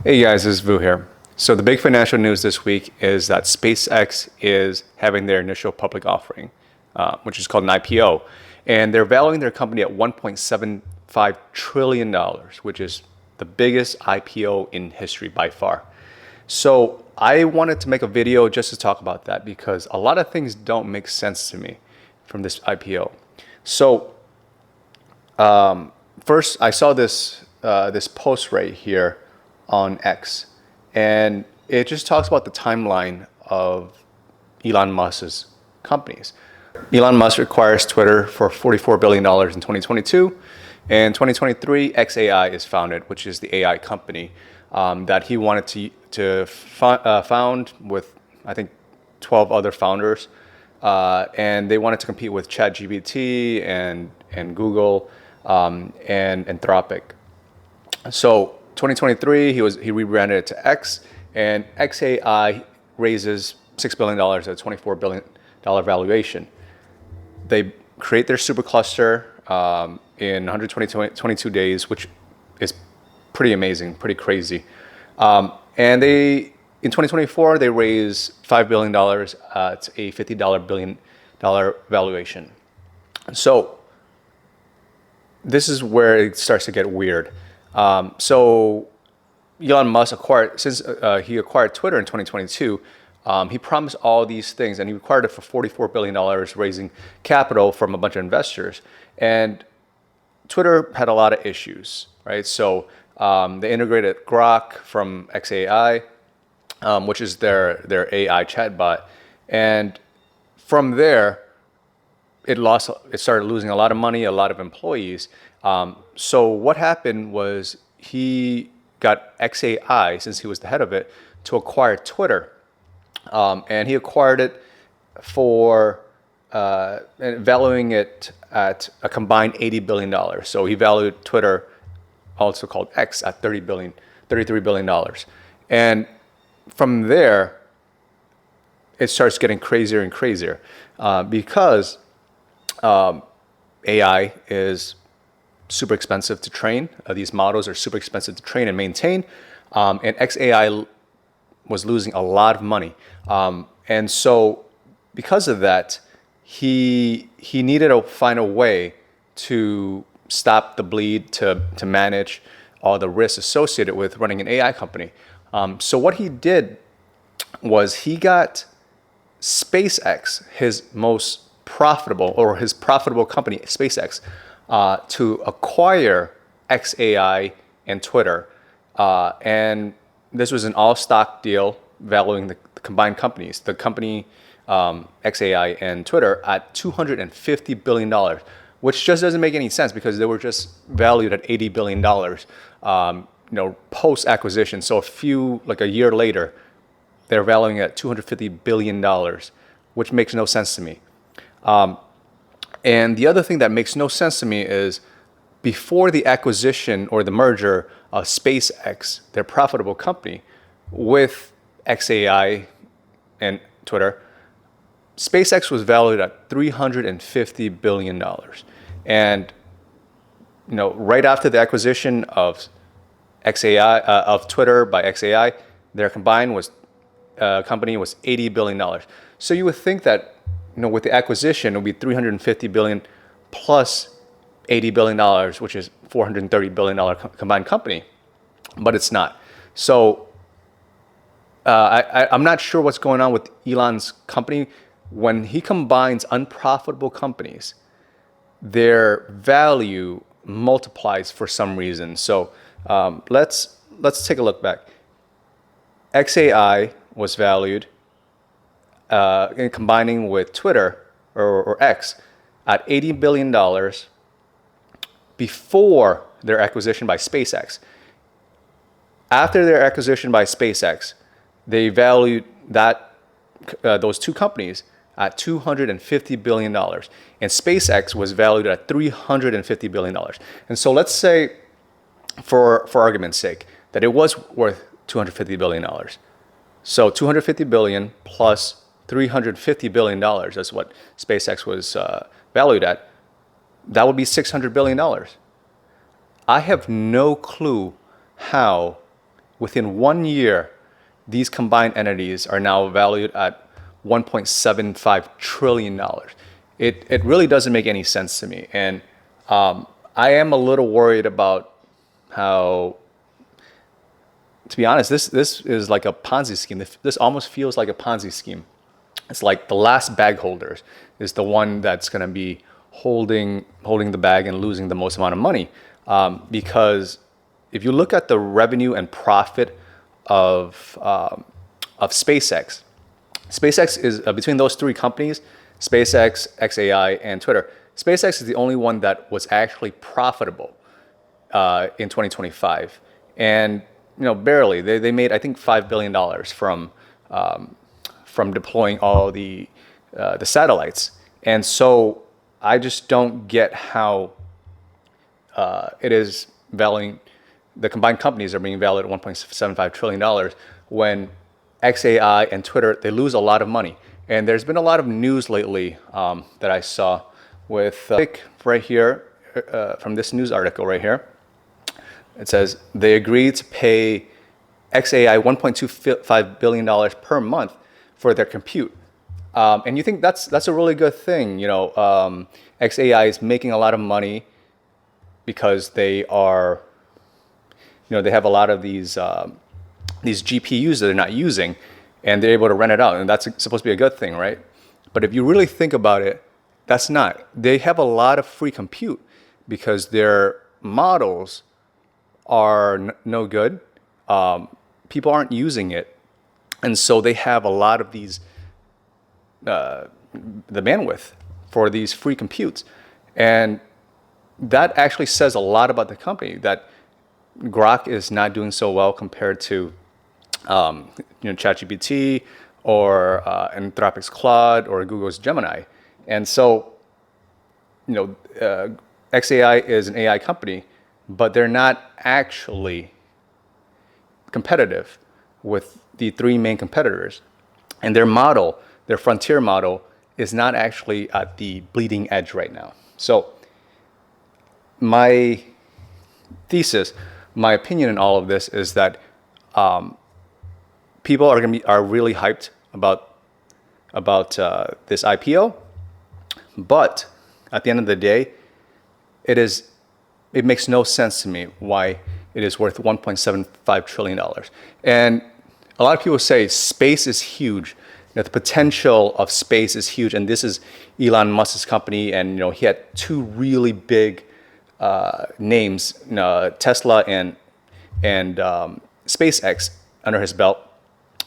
Hey guys, this is Vu here. So the big financial news this week is that SpaceX is having their initial public offering, which is called an IPO. And they're valuing their company at $1.75 trillion, which is the biggest IPO in history by far. So I wanted to make a video just to talk about that because a lot of things don't make sense to me from this IPO. So first, I saw this post right here on X, and it just talks about the timeline of Elon Musk's companies. Elon Musk acquires Twitter for $44 billion in 2022. In 2023, XAI is founded, which is the AI company that he wanted to found with, I think, 12 other founders. And they wanted to compete with ChatGPT and Google and Anthropic. So 2023, he rebranded it to X, and XAI raises $6 billion at a $24 billion valuation. They create their supercluster in 122 days, which is pretty amazing, pretty crazy. And in 2024, they raise $5 billion at a $50 billion valuation. So this is where it starts to get weird. So Elon Musk acquired Twitter in 2022. He promised all these things, and he acquired it for $44 billion, raising capital from a bunch of investors. And Twitter had a lot of issues, right? So they integrated Grok from XAI, which is their AI chatbot, and from there, it started losing a lot of money, a lot of employees. So what happened was he got XAI, since he was the head of it, to acquire Twitter. And he acquired it for valuing it at a combined $80 billion. So he valued Twitter, also called X, at $33 billion. And from there, it starts getting crazier and crazier because AI is super expensive to train. These models are super expensive to train and maintain. And XAI was losing a lot of money. And so because of that, he needed to find a way to stop the bleed, to manage all the risks associated with running an AI company. So what he did was he got SpaceX, his profitable company, SpaceX, to acquire XAI and Twitter. And this was an all-stock deal valuing the combined companies, the company XAI and Twitter, at $250 billion, which just doesn't make any sense because they were just valued at $80 billion, post-acquisition. So a year later, they're valuing it at $250 billion, which makes no sense to me. And the other thing that makes no sense to me is before the acquisition or the merger of SpaceX, their profitable company, with XAI and Twitter, SpaceX was valued at $350 billion. And right after the acquisition of Twitter by XAI, their combined company was $80 billion. So you would think that with the acquisition, it would be $350 billion plus $80 billion, which is $430 billion combined company, but it's not. So I'm not sure what's going on with Elon's company. When he combines unprofitable companies, their value multiplies for some reason. So let's take a look back. XAI was valued in combining with Twitter or X at $80 billion before their acquisition by SpaceX. After their acquisition by SpaceX, they valued those two companies at $250 billion. And SpaceX was valued at $350 billion. And so let's say, for argument's sake, that it was worth $250 billion. So $250 billion plus $350 billion, that's what SpaceX was valued at, that would be $600 billion. I have no clue how within 1 year, these combined entities are now valued at $1.75 trillion. It really doesn't make any sense to me. And I am a little worried about how, to be honest, this is like a Ponzi scheme. This almost feels like a Ponzi scheme. It's like the last bag holders is the one that's going to be holding the bag and losing the most amount of money. Because if you look at the revenue and profit of SpaceX, SpaceX is between those three companies, SpaceX, XAI, and Twitter. SpaceX is the only one that was actually profitable in 2025, and barely. They made, I think, $5 billion from deploying all the satellites. And so I just don't get how it is valuing, the combined companies are being valued at $1.75 trillion when XAI and Twitter, they lose a lot of money. And there's been a lot of news lately that I saw with right here from this news article right here. It says they agreed to pay XAI $1.25 billion per month for their compute. And you think that's a really good thing. XAI is making a lot of money because they are, they have a lot of these GPUs that they're not using, and they're able to rent it out, and that's supposed to be a good thing, right? But if you really think about it, that's not. They have a lot of free compute because their models are no good. People aren't using it, and so they have a lot of these the bandwidth for these free computes, and that actually says a lot about the company, that Grok is not doing so well compared to ChatGPT or Anthropic's Claude or Google's Gemini. And so XAI is an AI company, but they're not actually competitive with the three main competitors. And their model, their frontier model, is not actually at the bleeding edge right now. So my thesis, my opinion in all of this is that people are really hyped about this IPO, but at the end of the day, it makes no sense to me why it is worth $1.75 trillion. And a lot of people say space is huge, that the potential of space is huge, and this is Elon Musk's company, and he had two really big names, Tesla and SpaceX under his belt,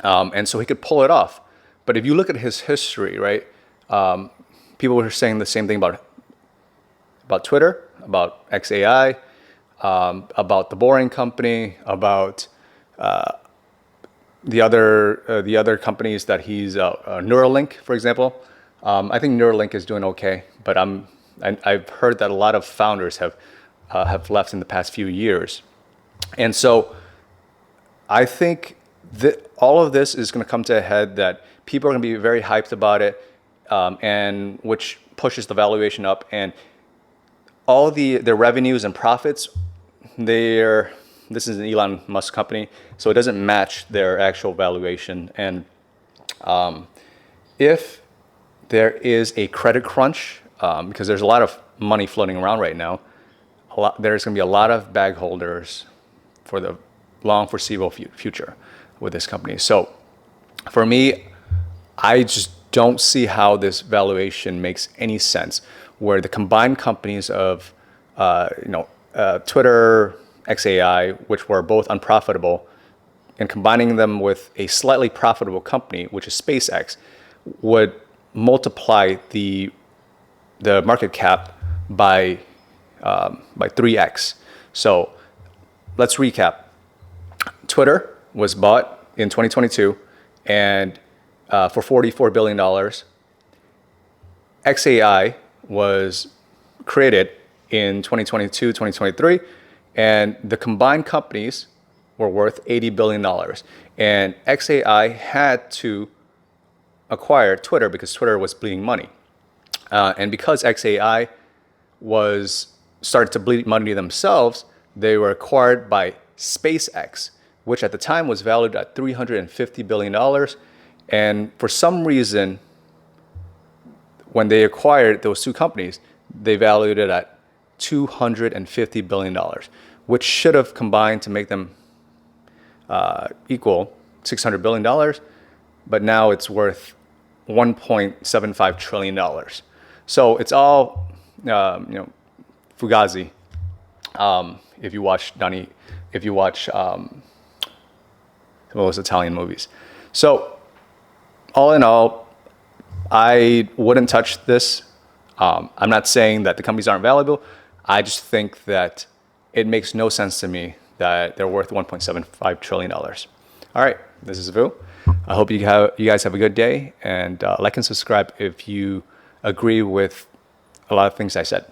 and so he could pull it off. But if you look at his history, right, people were saying the same thing about Twitter, about XAI, about the Boring Company, about the other companies that he's Neuralink, for example. I think Neuralink is doing okay, but I've heard that a lot of founders have left in the past few years, and so I think that all of this is going to come to a head, that people are going to be very hyped about it, and which pushes the valuation up, and all their revenues and profits, this is an Elon Musk company, so it doesn't match their actual valuation. And if there is a credit crunch, because there's a lot of money floating around right now, there's going to be a lot of bag holders for the long foreseeable future with this company. So for me, I just don't see how this valuation makes any sense, where the combined companies of Twitter, XAI, which were both unprofitable, and combining them with a slightly profitable company, which is SpaceX, would multiply the market cap by 3x. So let's recap. Twitter was bought in 2022 and for $44 billion. XAI was created in 2022, 2023, and the combined companies were worth $80 billion. And XAI had to acquire Twitter because Twitter was bleeding money. And because XAI started to bleed money themselves, they were acquired by SpaceX, which at the time was valued at $350 billion. And for some reason, when they acquired those two companies, they valued it at $250 billion, which should have combined to make them equal $600 billion, but now it's worth $1.75 trillion. So it's all, Fugazi. If you watch some of those Italian movies. So all in all, I wouldn't touch this. I'm not saying that the companies aren't valuable. I just think that it makes no sense to me that they're worth $1.75 trillion. All right, this is Vu. I hope you guys have a good day, and like and subscribe if you agree with a lot of things I said.